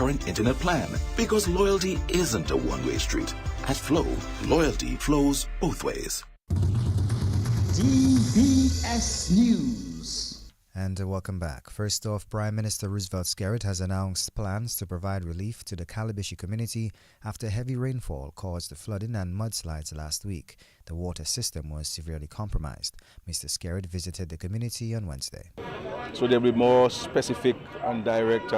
current internet plan, because loyalty isn't a one-way street. At Flow, loyalty flows both ways. DBS News. And welcome back. First off, Prime Minister Roosevelt Skerrit has announced plans to provide relief to the Calabishi community after heavy rainfall caused flooding and mudslides last week. The water system was severely compromised. Mr. Skerrit visited the community on Wednesday. So there will be more specific and direct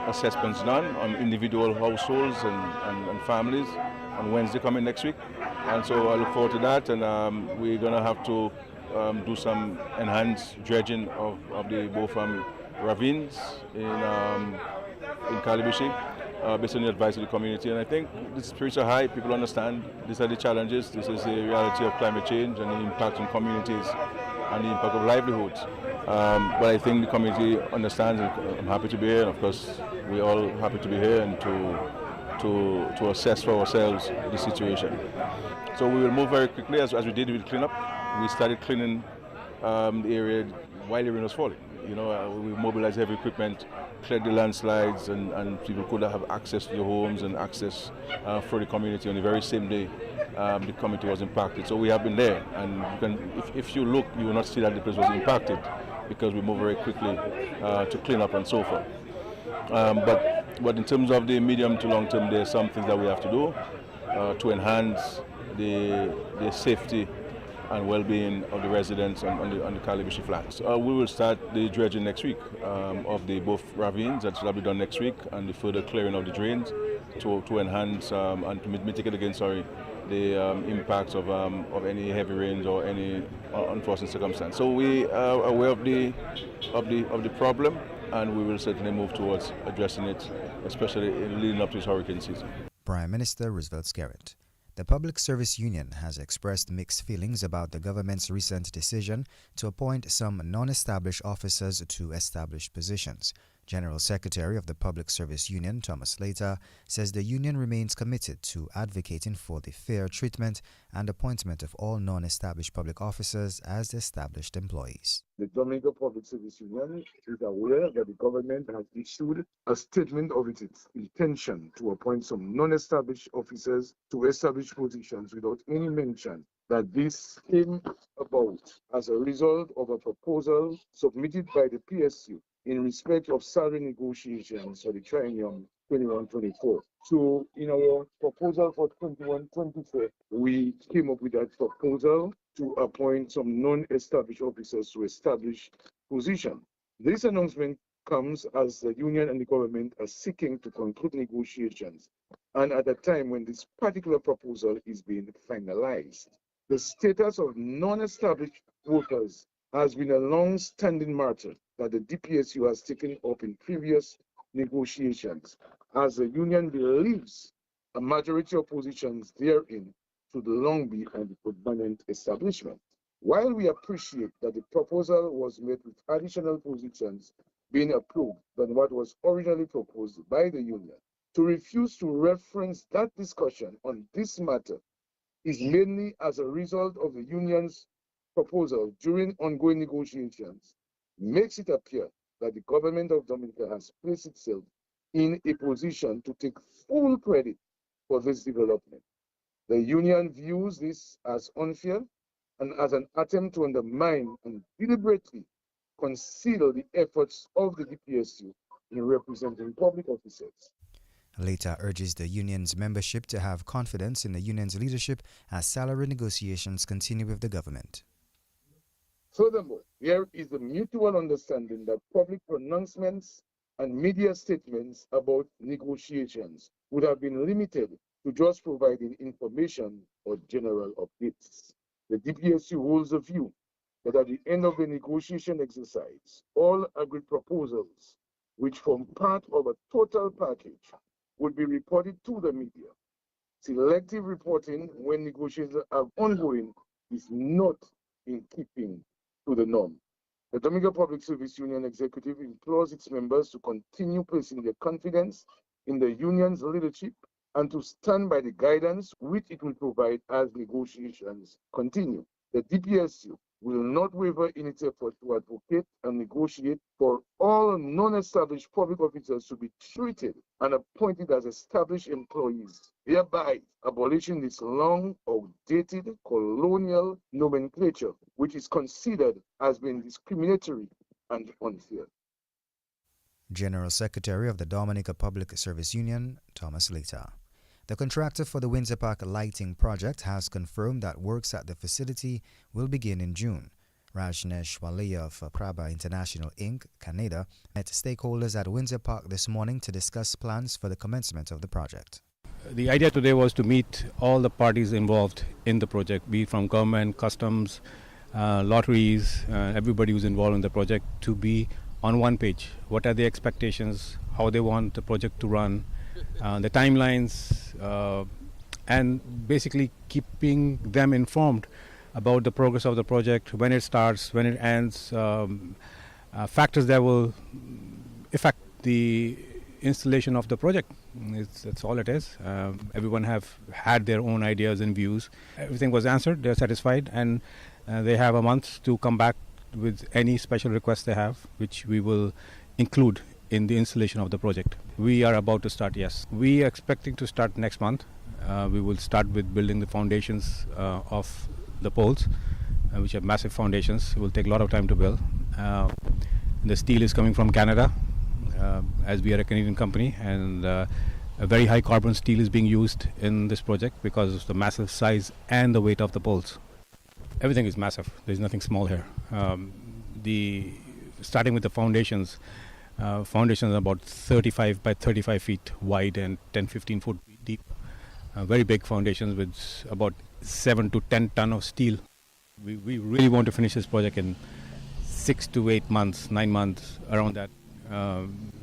assessments done on individual households and families on Wednesday coming next week. And so I look forward to that, and we're going to have to do some enhanced dredging of the both ravines in Calabishi, based on the advice of the community. And I think the spirits are high. People understand these are the challenges. This is the reality of climate change and the impact on communities and the impact of livelihoods. But I think the community understands, and I'm happy to be here. And of course, we're all happy to be here and to assess for ourselves the situation. So we will move very quickly, as we did with cleanup. We started cleaning the area while the rain was falling. You know, we mobilized heavy equipment, cleared the landslides, and people could have access to the homes and access for the community on the very same day the community was impacted. So we have been there, and if you look, you will not see that the place was impacted because we moved very quickly to clean up and so forth. But in terms of the medium to long term, there are some things that we have to do to enhance the safety and well-being of the residents on the Calabishi flats. We will start the dredging next week of the both ravines. That will be done next week, and the further clearing of the drains to enhance and to mitigate against the impacts of any heavy rains or any unforeseen circumstance. So we are aware of the problem, and we will certainly move towards addressing it, especially in leading up to this hurricane season. Prime Minister Roosevelt Skerrit. The Public Service Union has expressed mixed feelings about the government's recent decision to appoint some non-established officers to established positions. General Secretary of the Public Service Union, Thomas Slater, says the union remains committed to advocating for the fair treatment and appointment of all non-established public officers as established employees. The Dominican Public Service Union is aware that the government has issued a statement of its intention to appoint some non-established officers to established positions without any mention that this came about as a result of a proposal submitted by the PSU in respect of salary negotiations for the triennium 21-24. So in our proposal for 21-24, we came up with that proposal to appoint some non-established officers to establish position. This announcement comes as the union and the government are seeking to conclude negotiations, and at a time when this particular proposal is being finalized. The status of non-established workers has been a long-standing matter that the DPSU has taken up in previous negotiations, as the union believes a majority of positions therein should long be on the permanent establishment. While we appreciate that the proposal was made with additional positions being approved than what was originally proposed by the union, to refuse to reference that discussion on this matter is mainly as a result of the union's proposal during ongoing negotiations makes it appear that the government of Dominica has placed itself in a position to take full credit for this development. The union views this as unfair and as an attempt to undermine and deliberately conceal the efforts of the DPSU in representing public officers. Later urges the union's membership to have confidence in the union's leadership as salary negotiations continue with the government. Furthermore, there is a mutual understanding that public pronouncements and media statements about negotiations would have been limited to just providing information or general updates. The DPSU holds the view that at the end of the negotiation exercise, all agreed proposals, which form part of a total package, would be reported to the media. Selective reporting when negotiations are ongoing is not in keeping to the norm. The Dominica Public Service Union Executive implores its members to continue placing their confidence in the union's leadership and to stand by the guidance which it will provide as negotiations continue. The DPSU will not waver in its effort to advocate and negotiate for all non-established public officers to be treated and appointed as established employees, thereby abolishing this long, outdated colonial nomenclature, which is considered as being discriminatory and unfair. General Secretary of the Dominica Public Service Union, Thomas Lita. The contractor for the Windsor Park lighting project has confirmed that works at the facility will begin in June. Rajneesh Walia of Prabha International Inc., Canada, met stakeholders at Windsor Park this morning to discuss plans for the commencement of the project. The idea today was to meet all the parties involved in the project, be it from government, customs, lotteries, everybody who's involved in the project, to be on one page. What are the expectations, how they want the project to run, the timelines, and basically keeping them informed about the progress of the project, when it starts, when it ends, factors that will affect the installation of the project. That's all it is. Everyone have had their own ideas and views. Everything was answered, they're satisfied, and they have a month to come back with any special requests they have, which we will include in the installation of the project. We are about to start, yes. We are expecting to start next month. We will start with building the foundations of the poles, which are massive foundations. It will take a lot of time to build. The steel is coming from Canada, as we are a Canadian company, and a very high carbon steel is being used in this project because of the massive size and the weight of the poles. Everything is massive. There's nothing small here. Starting with the foundations, foundations are about 35 by 35 feet wide and 10-15 foot deep. Very big foundations with about 7 to 10 ton of steel. We really want to finish this project in 6 to 8 months, 9 months, around that,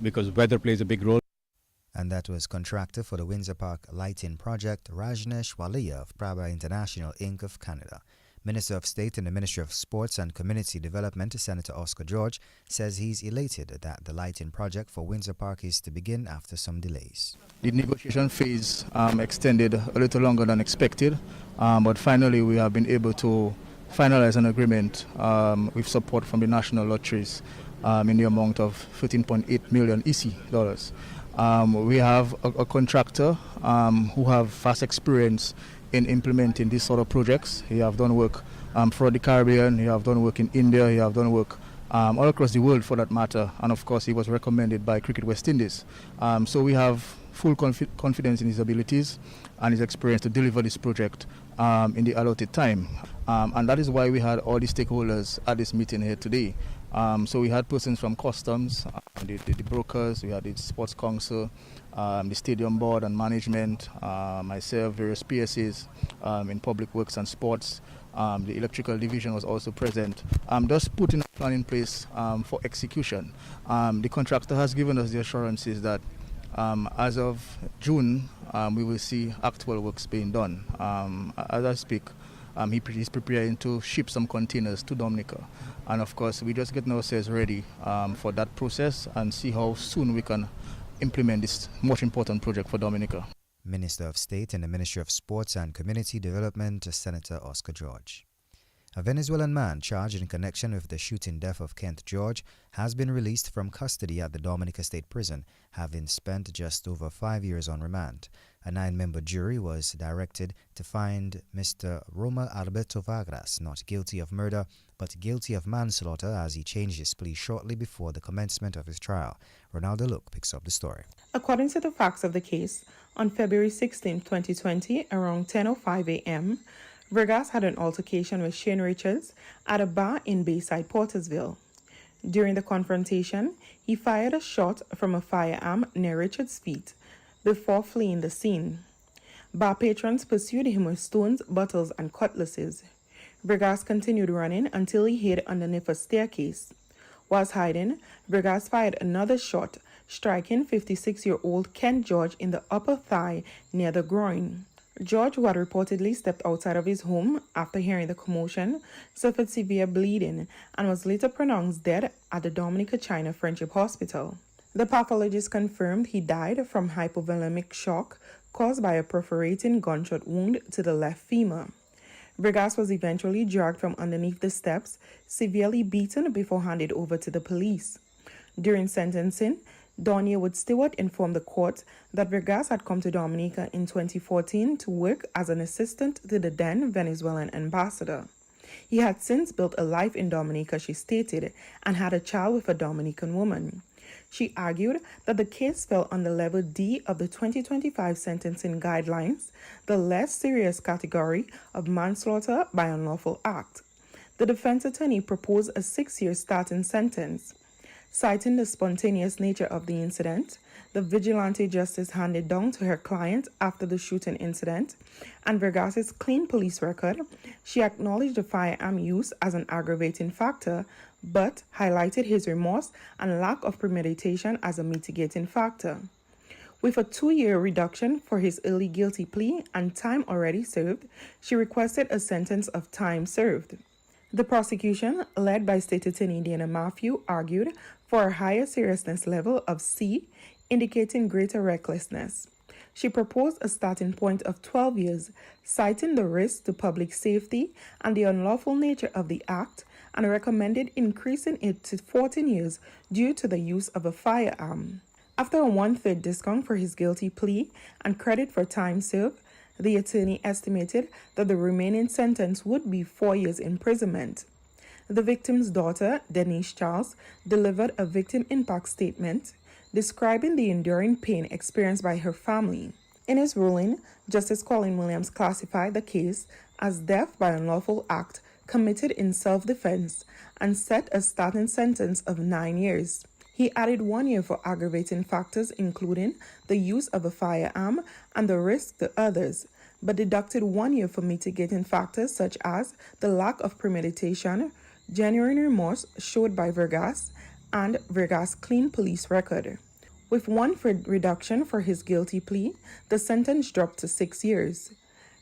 because weather plays a big role. And that was contractor for the Windsor Park lighting project, Rajneesh Walia of Prabha International Inc. of Canada. Minister of State in the Ministry of Sports and Community Development, Senator Oscar George, says he's elated that the lighting project for Windsor Park is to begin after some delays. The negotiation phase extended a little longer than expected, but finally we have been able to finalize an agreement with support from the national lotteries in the amount of 13.8 million EC dollars. We have a contractor who have vast experience in implementing these sort of projects. He have done work for the Caribbean, he have done work in India, he have done work all across the world for that matter, and of course he was recommended by Cricket West Indies. So we have full confidence in his abilities and his experience to deliver this project in the allotted time. And that is why we had all the stakeholders at this meeting here today. So we had persons from customs, the brokers, we had the sports council, the stadium board and management, myself, various PSAs in public works and sports. The electrical division was also present, just putting a plan in place for execution. The contractor has given us the assurances that as of June, we will see actual works being done. As I speak, he's preparing to ship some containers to Dominica. And of course, we're just getting ourselves ready for that process and see how soon we can implement this most important project for Dominica. Minister of State in the Ministry of Sports and Community Development, Senator Oscar George. A Venezuelan man charged in connection with the shooting death of Kent George has been released from custody at the Dominica State Prison, having spent just over 5 years on remand. A 9-member jury was directed to find Mr. Romer Alberto Vargas not guilty of murder, but guilty of manslaughter as he changed his plea shortly before the commencement of his trial. Ronaldo Luke picks up the story. According to the facts of the case, on February 16, 2020, around 10:05 a.m., Vargas had an altercation with Shane Richards at a bar in Bayside, Portersville. During the confrontation, he fired a shot from a firearm near Richards' feet before fleeing the scene. Bar patrons pursued him with stones, bottles, and cutlasses. Vargas continued running until he hid underneath a staircase. Whilst hiding, Vargas fired another shot, striking 56-year-old Kent George in the upper thigh near the groin. George, who had reportedly stepped outside of his home after hearing the commotion, suffered severe bleeding and was later pronounced dead at the Dominica China Friendship Hospital. The pathologist confirmed he died from hypovolemic shock caused by a perforating gunshot wound to the left femur. Vergas was eventually dragged from underneath the steps, severely beaten before handed over to the police. During sentencing, Donia Wood Stewart informed the court that Vergas had come to Dominica in 2014 to work as an assistant to the then Venezuelan ambassador. He had since built a life in Dominica, she stated, and had a child with a Dominican woman. She argued that the case fell under Level D of the 2025 sentencing guidelines, the less serious category of manslaughter by unlawful act. The defense attorney proposed a 6-year starting sentence. Citing the spontaneous nature of the incident, the vigilante justice handed down to her client after the shooting incident, and Vergas's clean police record, she acknowledged the firearm use as an aggravating factor, but highlighted his remorse and lack of premeditation as a mitigating factor. With a 2-year reduction for his early guilty plea and time already served, she requested a sentence of time served. The prosecution, led by State Attorney Dana Matthew, argued for a higher seriousness level of C, indicating greater recklessness. She proposed a starting point of 12 years, citing the risk to public safety and the unlawful nature of the act, and recommended increasing it to 14 years due to the use of a firearm. After a 1/3 discount for his guilty plea and credit for time served, the attorney estimated that the remaining sentence would be 4 years imprisonment. The victim's daughter, Denise Charles, delivered a victim impact statement describing the enduring pain experienced by her family. In his ruling, Justice Colin Williams classified the case as death by unlawful act committed in self-defense and set a starting sentence of 9 years. He added 1 year for aggravating factors including the use of a firearm and the risk to others, but deducted 1 year for mitigating factors such as the lack of premeditation, genuine remorse showed by Vergas, and Vergas' clean police record. With 1/3 reduction for his guilty plea, the sentence dropped to 6 years.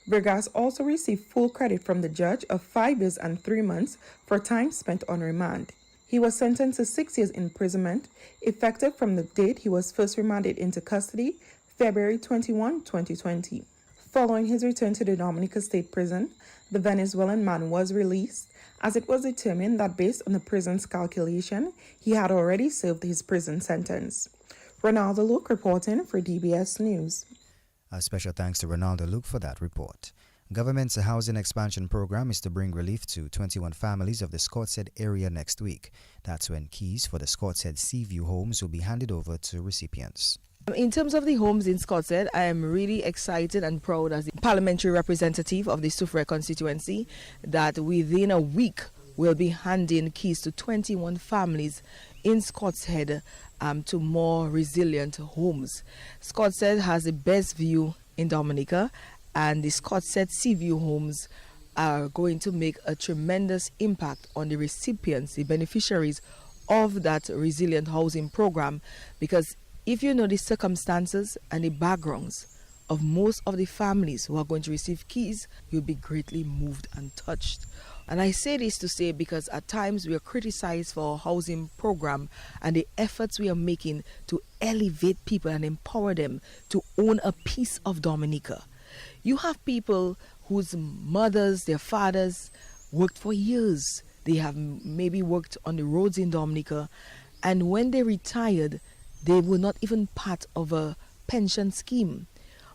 Vergas also received full credit from the judge of 5 years and 3 months for time spent on remand. He was sentenced to 6 years imprisonment, effective from the date he was first remanded into custody, February 21, 2020. Following his return to the Dominica State Prison, the Venezuelan man was released, as it was determined that based on the prison's calculation, he had already served his prison sentence. Ronaldo Luke reporting for DBS News. A special thanks to Ronaldo Luke for that report. Government's housing expansion program is to bring relief to 21 families of the Scotshead area next week. That's when keys for the Scotshead Seaview homes will be handed over to recipients. In terms of the homes in Scotshead, I am really excited and proud as the parliamentary representative of the Soufriere constituency that within a week we'll be handing keys to 21 families in Scotshead to more resilient homes. Scotshead has the best view in Dominica, and the Scotshead Seaview homes are going to make a tremendous impact on the recipients, the beneficiaries of that resilient housing program, because if you know the circumstances and the backgrounds of most of the families who are going to receive keys, you'll be greatly moved and touched. And I say this to say because at times we are criticized for our housing program and the efforts we are making to elevate people and empower them to own a piece of Dominica. You have people whose mothers, their fathers worked for years. They have maybe worked on the roads in Dominica, and when they retired, they were not even part of a pension scheme.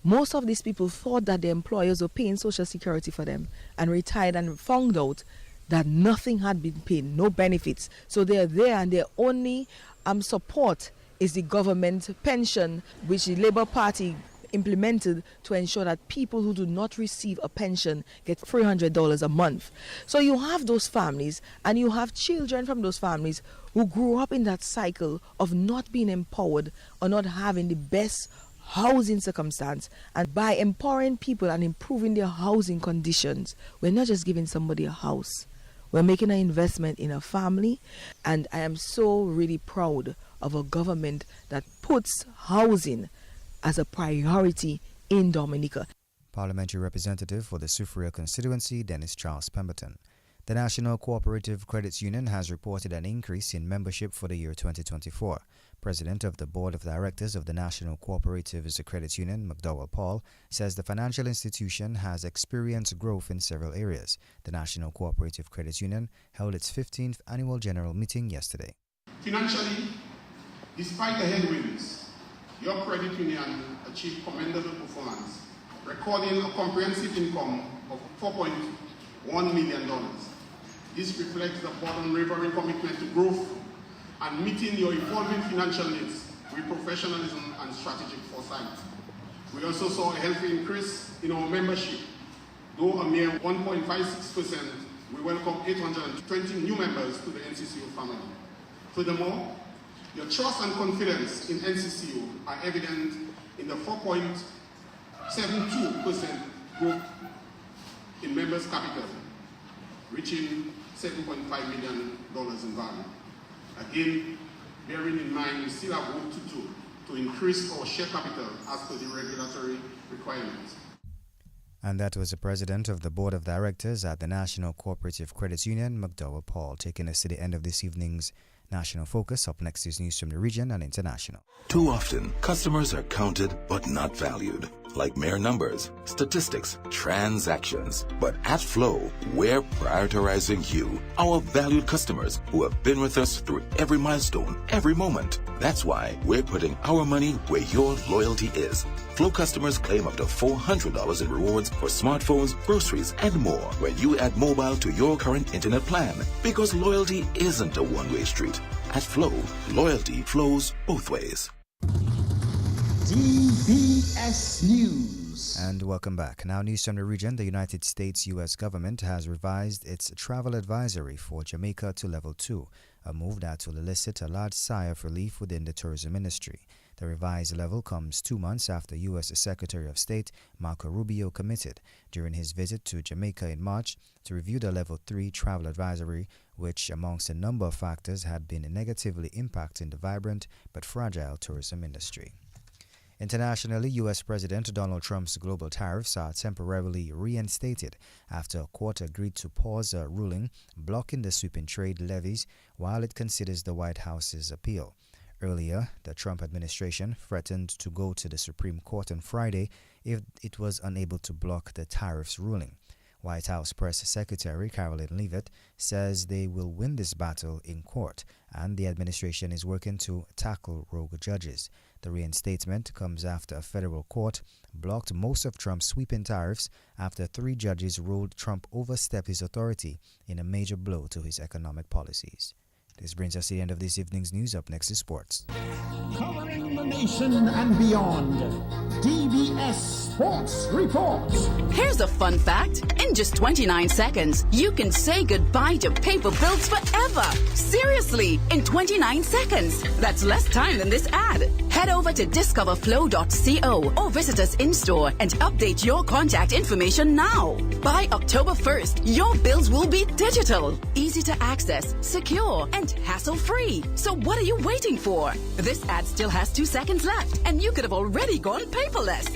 Most of these people thought that their employers were paying Social Security for them and retired and found out that nothing had been paid, no benefits. So they're there and their only support is the government pension, which the Labour Party implemented to ensure that people who do not receive a pension get $300 a month. So you have those families and you have children from those families who grew up in that cycle of not being empowered or not having the best housing circumstance. And by empowering people and improving their housing conditions, we're not just giving somebody a house, we're making an investment in a family. And I am so really proud of a government that puts housing as a priority in Dominica. Parliamentary representative for the Soufriere constituency, Dennis Charles Pemberton. The National Cooperative Credits Union has reported an increase in membership for the year 2024. President of the Board of Directors of the National Cooperatives Credit Union, McDowell Paul, says the financial institution has experienced growth in several areas. The National Cooperative Credit Union held its 15th annual general meeting yesterday. Financially, despite the headwinds, your credit union achieved commendable performance, recording a comprehensive income of $4.1 million. This reflects the board's unwavering commitment to growth and meeting your evolving financial needs with professionalism and strategic foresight. We also saw a healthy increase in our membership. Though a mere 1.56%, we welcome 820 new members to the NCCU family. Furthermore, your trust and confidence in NCCU are evident in the 4.72% growth in members' capital, reaching $7.5 million in value. Again, bearing in mind we still have work to do to increase our share capital as per the regulatory requirements. And that was the president of the Board of Directors at the National Cooperative Credit Union, McDowell Paul, taking us to the end of this evening's National Focus. Up next is news from the region and international. Too often, customers are counted but not valued, like mere numbers, statistics, transactions. But at Flow, we're prioritizing you, our valued customers who have been with us through every milestone, every moment. That's why we're putting our money where your loyalty is. Flow customers claim up to $400 in rewards for smartphones, groceries, and more when you add mobile to your current internet plan. Because loyalty isn't a one-way street. At Flow, loyalty flows both ways. DBS News. And welcome back. Now news from the region. The United States U.S. government has revised its travel advisory for Jamaica to level 2, a move that will elicit a large sigh of relief within the tourism industry. The revised level comes 2 months after U.S. Secretary of State Marco Rubio committed during his visit to Jamaica in March to review the level 3 travel advisory, which amongst a number of factors had been negatively impacting the vibrant but fragile tourism industry. Internationally, U.S. President Donald Trump's global tariffs are temporarily reinstated after a court agreed to pause a ruling blocking the sweeping trade levies while it considers the White House's appeal. Earlier, the Trump administration threatened to go to the Supreme Court on Friday if it was unable to block the tariffs ruling. White House Press Secretary Caroline Leavitt says they will win this battle in court, and the administration is working to tackle rogue judges. The reinstatement comes after a federal court blocked most of Trump's sweeping tariffs after 3 judges ruled Trump overstepped his authority in a major blow to his economic policies. This brings us to the end of this evening's news. Up next is sports. Covering the nation and beyond, DBS Sports Report. Here's a fun fact. In just 29 seconds, you can say goodbye to paper bills forever. Seriously, in 29 seconds. That's less time than this ad. Head over to discoverflow.co or visit us in-store and update your contact information now. By October 1st, your bills will be digital, easy to access, secure, and hassle-free. So what are you waiting for? This ad still has 2 seconds left, and you could have already gone paperless.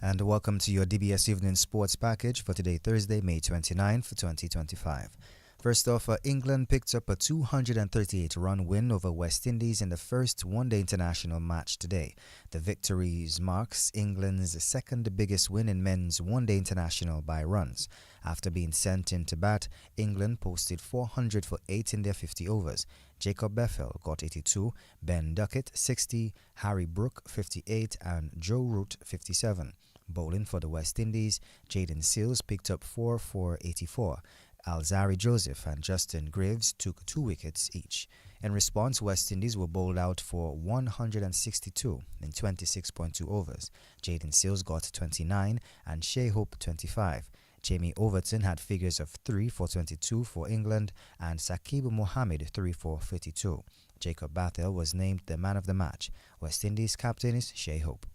And welcome to your DBS Evening Sports Package for today, Thursday, May 29th, 2025. First off, England picked up a 238-run win over West Indies in the first one-day international match today. The victory marks England's second biggest win in men's one-day international by runs. After being sent in to bat, England posted 400 for 8 in their 50 overs. Jacob Bethel got 82, Ben Duckett 60, Harry Brook 58, and Joe Root 57. Bowling for the West Indies, Jaden Seals picked up 4 for 84. Alzari Joseph and Justin Graves took 2 wickets each. In response, West Indies were bowled out for 162 in 26.2 overs. Jaden Seals got 29 and Shea Hope 25. Jamie Overton had figures of 3 for 22 for England and Saqib Mohammed 3 for 32. Jacob Bethel was named the man of the match. West Indies captain is Shea Hope.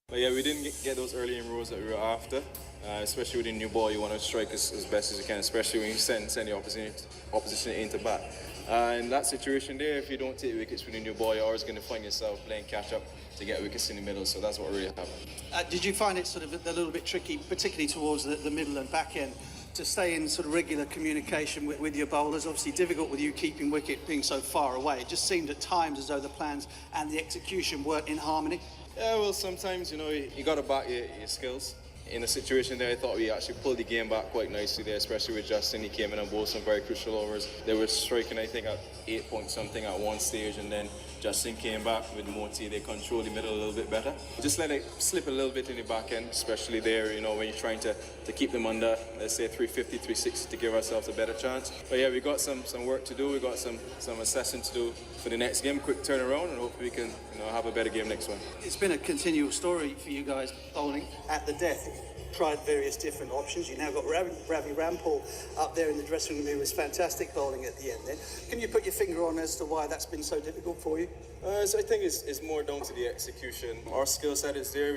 But yeah, we didn't get those early inroads that we were after, especially with a new ball. You want to strike as best as you can, especially when you send the opposition into bat. In that situation there, if you don't take wickets with a new ball, you're always going to find yourself playing catch-up to get wickets in the middle, so that's what really happened. Did you find it sort of a little bit tricky, particularly towards the middle and back end, to stay in sort of regular communication with your bowlers? Obviously difficult with you keeping wicket being so far away. It just seemed at times as though the plans and the execution weren't in harmony. Yeah, well, sometimes, you know, you got to back your skills. In a situation there, I thought we actually pulled the game back quite nicely there, especially with Justin. He came in and bowled some very crucial overs. They were striking, I think, at 8 point something at one stage, and then Justin came back with Moti. They controlled the middle a little bit better. Just let it slip a little bit in the back end, especially there, you know, when you're trying to keep them under, let's say, 350, 360 to give ourselves a better chance. But yeah, we got some work to do. We got some assessing to do for the next game. Quick turnaround, and hopefully we can, you know, have a better game next one. It's been a continual story for you guys bowling at the death. Tried various different options. You now got Ravi Rampal up there in the dressing room, who was fantastic bowling at the end then. Can you put your finger on as to why that's been so difficult for you? So I think it's more down to the execution. Our skill set is there.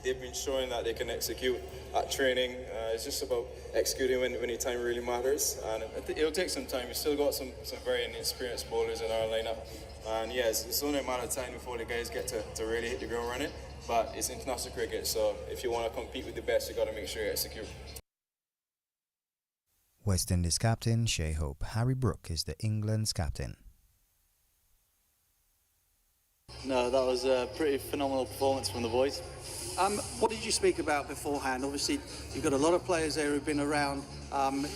They've been showing that they can execute at training. It's just about executing when the time really matters. And it'll take some time. We've still got some very inexperienced bowlers in our lineup. And yeah, it's only a matter of time before the guys get to really hit the ground running. But it's international cricket, so if you want to compete with the best, you got to make sure you execute. West Indies captain Shea Hope. Harry Brook is the England's captain. No, that was a pretty phenomenal performance from the boys. What did you speak about beforehand? Obviously, you've got a lot of players there who've been around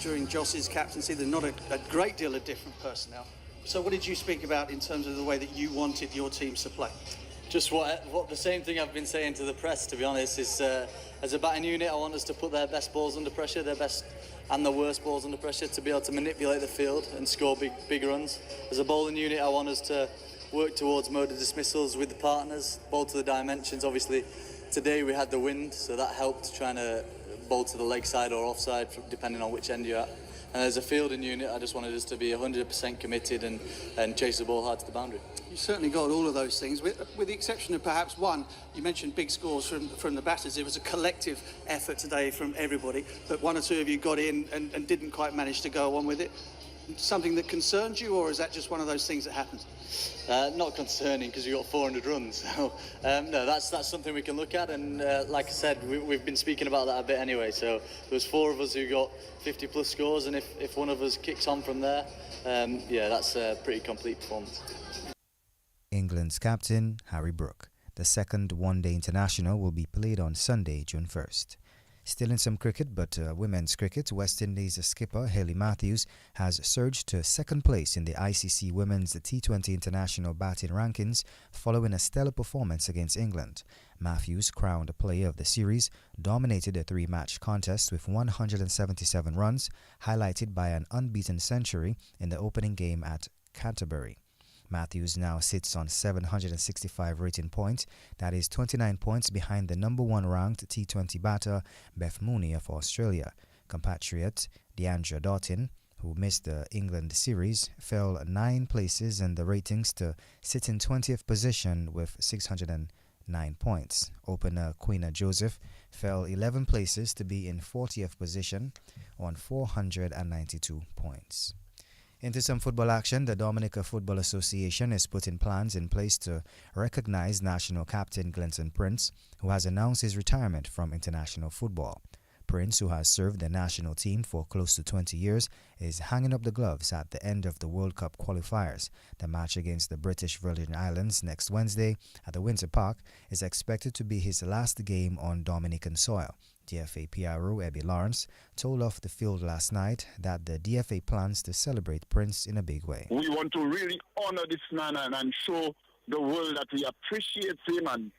during Joss's captaincy. There's not a great deal of different personnel. So what did you speak about in terms of the way that you wanted your teams to play? Just what the same thing I've been saying to the press, to be honest, is as a batting unit, I want us to put their best balls under pressure, their best and the worst balls under pressure, to be able to manipulate the field and score big runs. As a bowling unit, I want us to work towards mode of dismissals with the partners, bowl to the dimensions. Obviously, today we had the wind, so that helped trying to bowl to the leg side or offside, depending on which end you're at. And as a fielding unit, I just wanted us to be 100% committed and chase the ball hard to the boundary. You certainly got all of those things, with the exception of perhaps one. You mentioned big scores from the batters. It was a collective effort today from everybody, but one or two of you got in and didn't quite manage to go on with it. Something that concerns you, or is that just one of those things that happens? Not concerning, because you got 400 runs. So no, that's something we can look at, and like I said, we've been speaking about that a bit anyway. So there was 4 of us who got 50 plus scores, and if one of us kicks on from there, yeah, that's a pretty complete performance. England's captain Harry Brook. The second one-day international will be played on Sunday, June 1st. Still in some cricket, but women's cricket, West Indies skipper Hayley Matthews has surged to second place in the ICC Women's T20 International batting rankings following a stellar performance against England. Matthews, crowned player of the series, dominated a 3-match contest with 177 runs, highlighted by an unbeaten century in the opening game at Canterbury. Matthews now sits on 765 rating points, that is 29 points behind the number 1 ranked T20 batter Beth Mooney of Australia. Compatriot Deandra Doughton, who missed the England series, fell 9 places in the ratings to sit in 20th position with 609 points. Opener Quina Joseph fell 11 places to be in 40th position on 492 points. Into some football action, the Dominica Football Association is putting plans in place to recognize national captain Glenton Prince, who has announced his retirement from international football. Prince, who has served the national team for close to 20 years, is hanging up the gloves at the end of the World Cup qualifiers. The match against the British Virgin Islands next Wednesday at the Winter Park is expected to be his last game on Dominican soil. DFA PRO Ebby Lawrence told off the field last night that the DFA plans to celebrate Prince in a big way. We want to really honor this man and show the world that we appreciate him and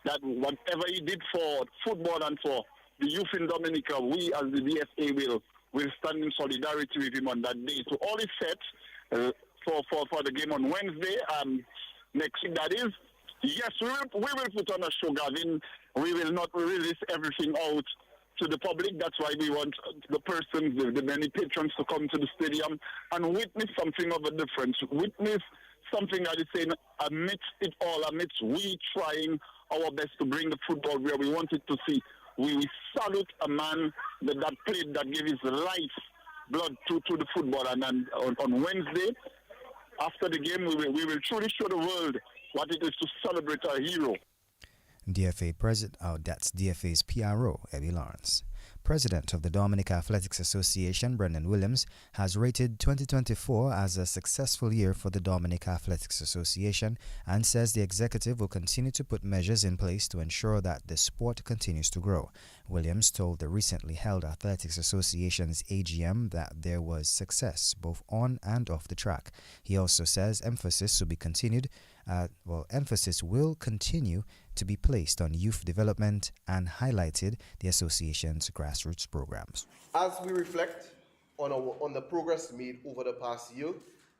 that whatever he did for football and for the youth in Dominica, we as the DFA will stand in solidarity with him on that day. So all is set for the game on Wednesday, next week that is. Yes, we will put on a show, Gavin. We will not release everything out to the public. That's why we want the persons, the many patrons to come to the stadium and witness something of a difference. Witness something that is saying, amidst it all, amidst we trying our best to bring the football where we want it to see. We salute a man that played, that gave his life, blood to the football. And on Wednesday, after the game, we will truly show the world what it is to celebrate our hero. DFA President, that's DFA's PRO, Ebby Lawrence. President of the Dominica Athletics Association, Brendan Williams, has rated 2024 as a successful year for the Dominica Athletics Association and says the executive will continue to put measures in place to ensure that the sport continues to grow. Williams told the recently held Athletics Association's AGM that there was success both on and off the track. He also says emphasis will continue to be placed on youth development and highlighted the association's grassroots programs. As we reflect on the progress made over the past year,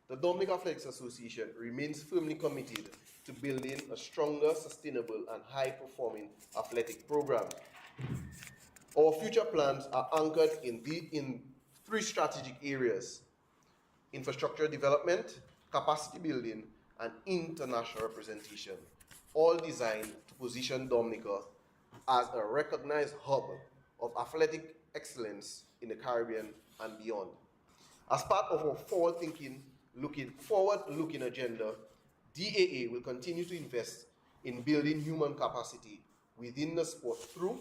the Dominica Athletics Association remains firmly committed to building a stronger, sustainable and high-performing athletic program. Our future plans are anchored in three strategic areas: infrastructure development, capacity building, and international representation, all designed to position Dominica as a recognized hub of athletic excellence in the Caribbean and beyond. As part of our forward-looking agenda, DAA will continue to invest in building human capacity within the sport through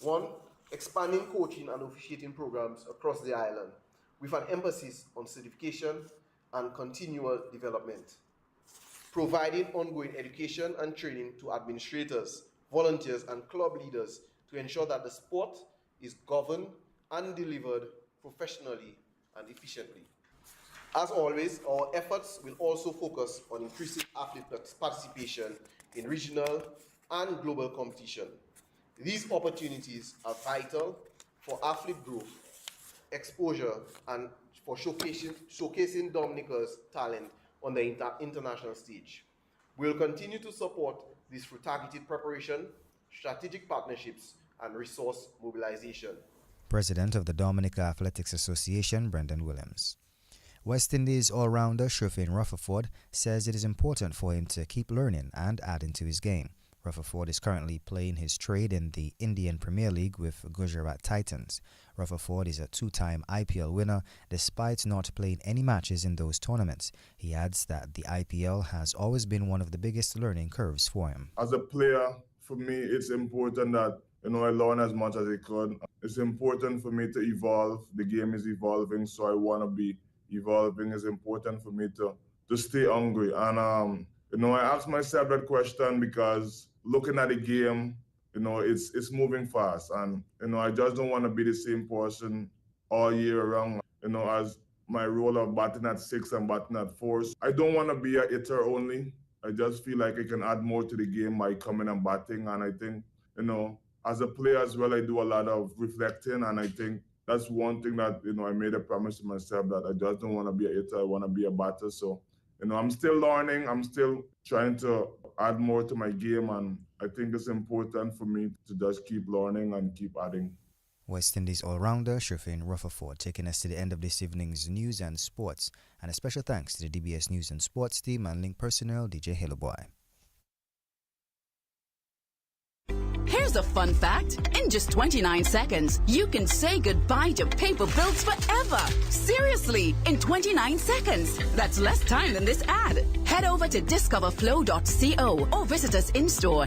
1. Expanding coaching and officiating programs across the island with an emphasis on certification and continual development. Providing ongoing education and training to administrators, volunteers, and club leaders to ensure that the sport is governed and delivered professionally and efficiently. As always, our efforts will also focus on increasing athlete participation in regional and global competition. These opportunities are vital for athlete growth, exposure, and for showcasing Dominica's talent on the international stage. We will continue to support this through targeted preparation, strategic partnerships, and resource mobilization. President of the Dominica Athletics Association, Brendan Williams. West Indies all-rounder Shofin Rutherford says it is important for him to keep learning and adding to his game. Rutherford is currently playing his trade in the Indian Premier League with Gujarat Titans. Rutherford is a two-time IPL winner despite not playing any matches in those tournaments. He adds that the IPL has always been one of the biggest learning curves for him. As a player, for me, it's important that I learn as much as I could. It's important for me to evolve. The game is evolving, so I want to be evolving. It's important for me to stay hungry. And I ask myself that question because looking at the game, it's moving fast, and I just don't want to be the same person all year round. As my role of batting at 6 and batting at 4. I don't want to be a hitter only. I just feel like I can add more to the game by coming and batting, and I think as a player as well, I do a lot of reflecting, and I think that's one thing that I made a promise to myself that I just don't want to be a hitter. I want to be a batter. So I'm still learning. I'm still trying to add more to my game, and I think it's important for me to just keep learning and keep adding. West Indies all-rounder Shofin Rutherford taking us to the end of this evening's news and sports, and a special thanks to the DBS News and Sports team and link personnel DJ Hillboy. Here's a fun fact. In just 29 seconds, you can say goodbye to paper bills forever. Seriously, in 29 seconds. That's less time than this ad. Head over to discoverflow.co or visit us in-store.